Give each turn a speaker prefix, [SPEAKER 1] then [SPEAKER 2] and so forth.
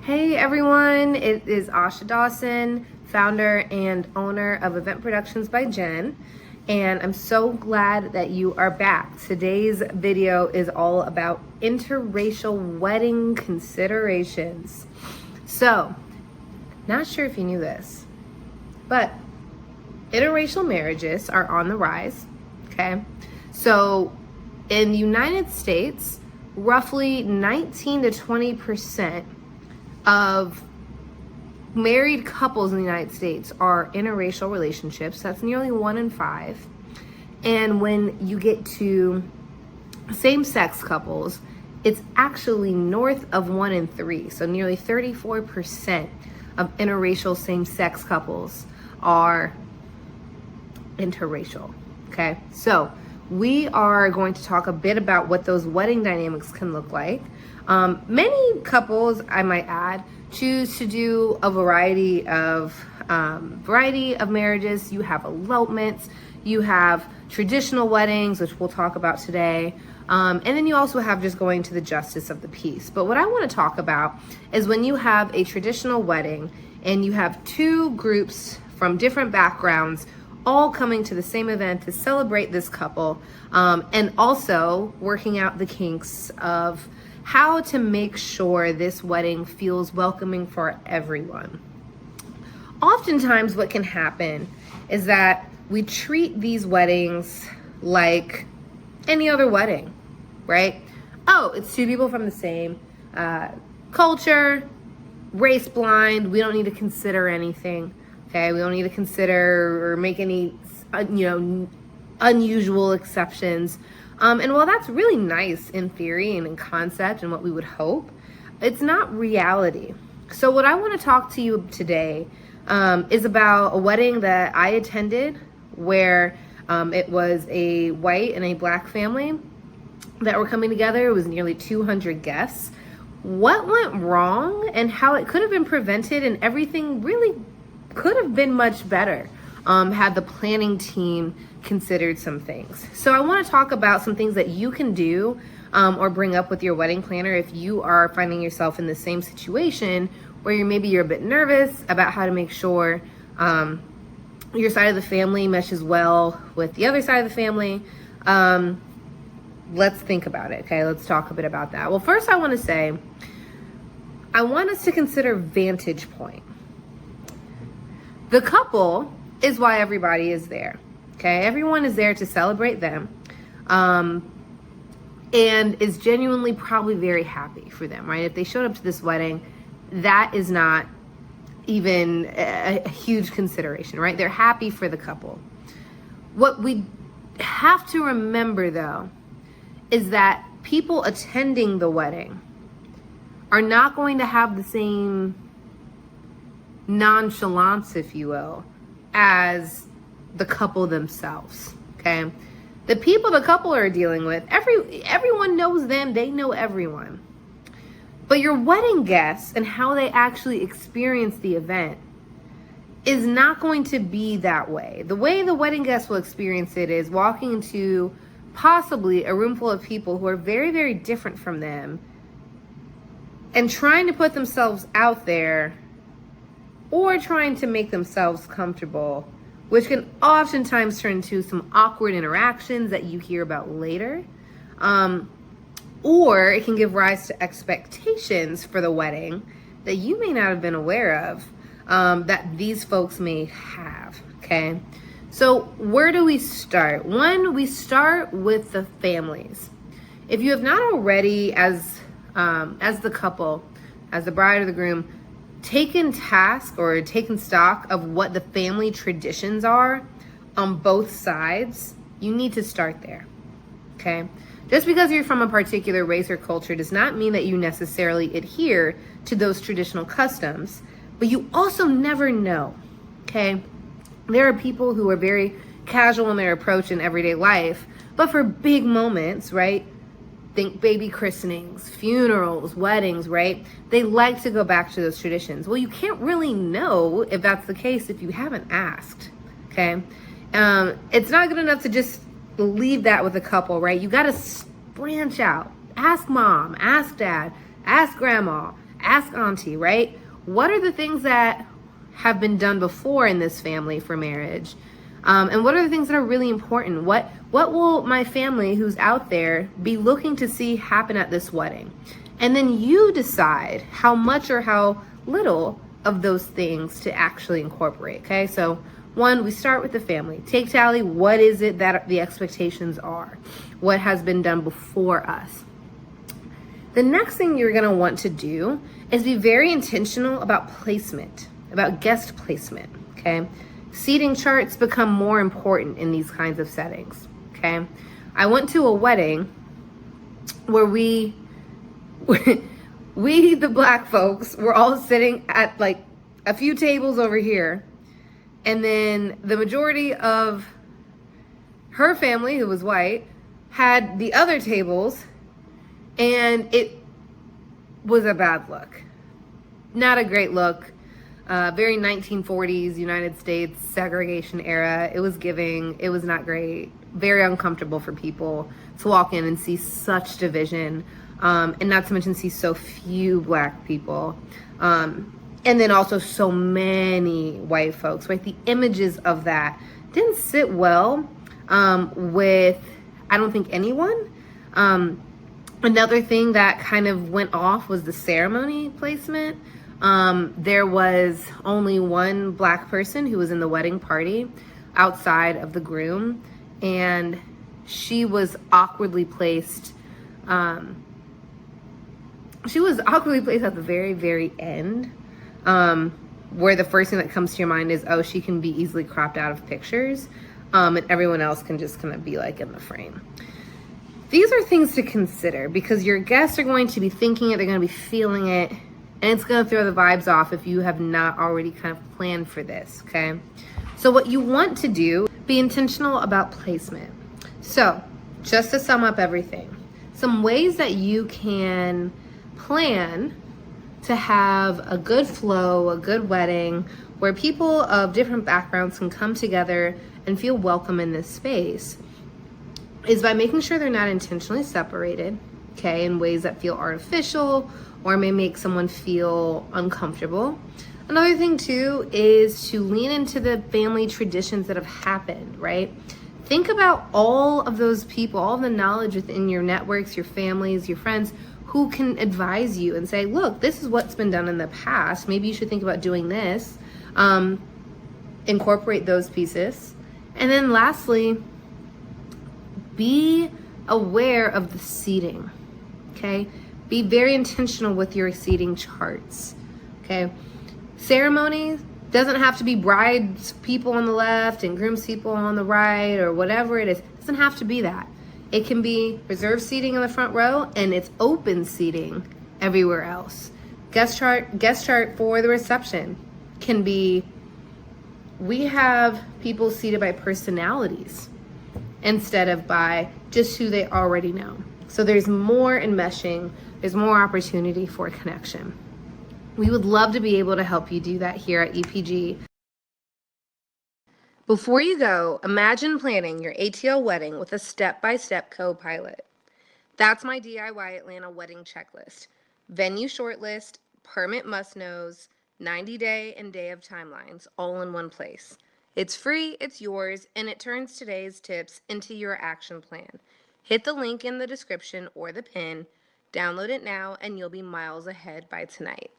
[SPEAKER 1] Hey everyone, it is Asha Dawson, founder and owner of Event Productions by Jen, and I'm so glad that you are back. Today's video is all about interracial wedding considerations. So, not sure if you knew this, but interracial marriages are on the rise, okay? So, in the United States, roughly 19 to 20% of married couples in the United States are interracial relationships. That's nearly 1 in 5. And when you get to same-sex couples, it's actually north of 1 in 3. So nearly 34% of interracial same-sex couples are interracial. Okay, so we are going to talk a bit about what those wedding dynamics can look like. Many couples, I might add, choose to do a variety of marriages. You have elopements, you have traditional weddings, which we'll talk about today, and then you also have just going to the justice of the peace. But what I want to talk about is when you have a traditional wedding and you have two groups from different backgrounds all coming to the same event to celebrate this couple, and also working out the kinks of how to make sure this wedding feels welcoming for everyone. Oftentimes what can happen is that we treat these weddings like any other wedding, right? Oh, it's two people from the same culture, race blind, we don't need to consider anything, okay? We don't need to consider or make any, unusual exceptions. And while that's really nice in theory and in concept and what we would hope, it's not reality. So what I want to talk to you today is about a wedding that I attended where it was a white and a black family that were coming together. It was nearly 200 guests. What went wrong and how it could have been prevented, and everything really could have been much better had the planning team considered some things. So I want to talk about some things that you can do or bring up with your wedding planner if you are finding yourself in the same situation where you're a bit nervous about how to make sure your side of the family meshes well with the other side of the family. Let's think about it, okay? Let's talk a bit about that. Well, first I want to say, I want us to consider vantage point. The couple is why everybody is there. Okay, everyone is there to celebrate them, and is genuinely probably very happy for them, right? If they showed up to this wedding, that is not even a huge consideration, right? They're happy for the couple. What we have to remember, though, is that people attending the wedding are not going to have the same nonchalance, if you will, as the couple themselves, okay? The people the couple are dealing with, everyone knows them, they know everyone. But your wedding guests and how they actually experience the event is not going to be that way. The way the wedding guests will experience it is walking into possibly a room full of people who are very, very different from them and trying to put themselves out there or trying to make themselves comfortable, which can oftentimes turn into some awkward interactions that you hear about later. Or it can give rise to expectations for the wedding that you may not have been aware of, that these folks may have, okay? So where do we start? One, we start with the families. If you have not already, as the couple, as the bride or the groom, taken task or taken stock of what the family traditions are on both sides, you need to start there, okay? Just because you're from a particular race or culture does not mean that you necessarily adhere to those traditional customs, but you also never know, okay? There are people who are very casual in their approach in everyday life, but for big moments, right? Think baby christenings, funerals, weddings, right? They like to go back to those traditions. Well, you can't really know if that's the case if you haven't asked, okay? It's not good enough to just leave that with a couple, right? You got to branch out. Ask mom, ask dad, ask grandma, Ask auntie, right? What are the things that have been done before in this family for marriage? And what are the things that are really important? What will my family who's out there be looking to see happen at this wedding? And then you decide how much or how little of those things to actually incorporate, okay? So one, we start with the family. Take tally, what is it that the expectations are? What has been done before us? The next thing you're gonna want to do is be very intentional about placement, about guest placement, okay? Seating charts become more important in these kinds of settings, okay? I went to a wedding where we, the black folks, were all sitting at like a few tables over here. And then the majority of her family, who was white, had the other tables, and it was a bad look. Not a great look. Very 1940s United States segregation era. It was not great. Very uncomfortable for people to walk in and see such division, and not to mention see so few black people. And then also so many white folks, right? The images of that didn't sit well with, I don't think, anyone. Another thing that kind of went off was the ceremony placement. There was only one black person who was in the wedding party outside of the groom, and she was awkwardly placed. She was awkwardly placed at the very, very end. Where the first thing that comes to your mind is, oh, she can be easily cropped out of pictures, and everyone else can just kind of be like in the frame. These are things to consider because your guests are going to be thinking it, they're going to be feeling it, and it's going to throw the vibes off if you have not already kind of planned for this, okay? So what you want to do, be intentional about placement. So just to sum up everything, some ways that you can plan to have a good flow, a good wedding, where people of different backgrounds can come together and feel welcome in this space, is by making sure they're not intentionally separated, okay, in ways that feel artificial or may make someone feel uncomfortable. Another thing too is to lean into the family traditions that have happened, right? Think about all of those people, all of the knowledge within your networks, your families, your friends, who can advise you and say, look, this is what's been done in the past. Maybe you should think about doing this. Incorporate those pieces. And then lastly, be aware of the seating, okay? Be very intentional with your seating charts, okay? Ceremony doesn't have to be bride's people on the left and groom's people on the right or whatever it is. It doesn't have to be that. It can be reserved seating in the front row and it's open seating everywhere else. Guest chart for the reception can be, we have people seated by personalities instead of by just who they already know. So there's more enmeshing, there's more opportunity for connection. We would love to be able to help you do that here at EPG. Before you go, imagine planning your ATL wedding with a step-by-step co-pilot. That's my DIY Atlanta wedding checklist. Venue shortlist, permit must-knows, 90-day and day of timelines, all in one place. It's free, it's yours, and it turns today's tips into your action plan. Hit the link in the description or the pin, download it now, and you'll be miles ahead by tonight.